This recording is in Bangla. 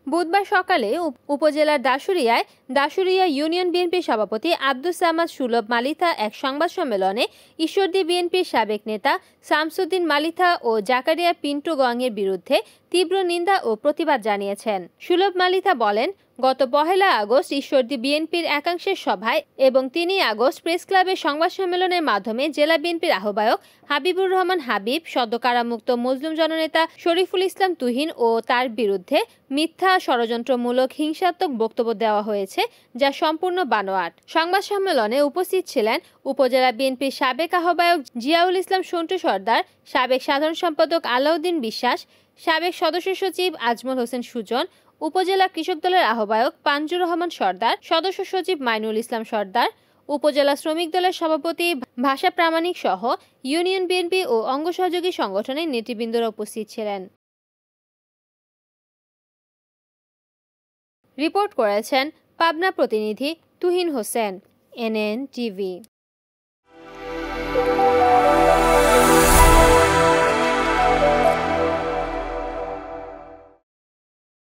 বুধবার সকালে উপজেলার দাশুরিয়া ইউনিয়ন বিএনপির সভাপতি আব্দুস সামাদ সুলভ মালিথা এক সংবাদ সম্মেলনে ঈশ্বরদী বিএনপির সাবেক নেতা শামসুদ্দিন মালিথা ও জাকারিয়া পিন্টু গংয়ের বিরুদ্ধে তীব্র নিন্দা ও প্রতিবাদ জানিয়েছেন। সুলভ মালিথা বলেন, গত 1 আগস্ট ঈশ্বরদী বিএনপির একাংশের সভায় এবং 3 আগস্ট প্রেস ক্লাবের সংবাদ সম্মেলনের মাধ্যমে জেলা বিএনপির আহ্বায়ক হাবিবুর রহমান হাবিব, সদ্য কারামুক্ত মজলুম জননেতা শরীফুল ইসলাম তুহিন ও তার বিরুদ্ধে মিথ্যা ষড়যন্ত্রমূলক হিংসাত্মক বক্তব্য দেওয়া হয়েছে, যা সম্পূর্ণ বানোয়াট। সংবাদ সম্মেলনে উপস্থিত ছিলেন উপজেলা বিএনপির সাবেক আহ্বায়ক জিয়াউল ইসলাম সন্টু সর্দার, সাবেক সাধারণ সম্পাদক আলাউদ্দিন বিশ্বাস, সাবেক সদস্য সচিব আজমল হোসেন সুজন, উপজেলা কৃষক দলের আহ্বায়ক পাঞ্জুর রহমান সর্দার, সদস্য সচিব মাইনুল ইসলাম সর্দার, উপজেলা শ্রমিক দলের সভাপতি ভাষা প্রামাণিক সহ ইউনিয়ন বিএনপি ও অঙ্গ সহযোগী সংগঠনের নেতৃবৃন্দরা উপস্থিত ছিলেন। রিপোর্ট করেছেন পাবনা প্রতিনিধি তুহিন হোসেন, NN টিভি।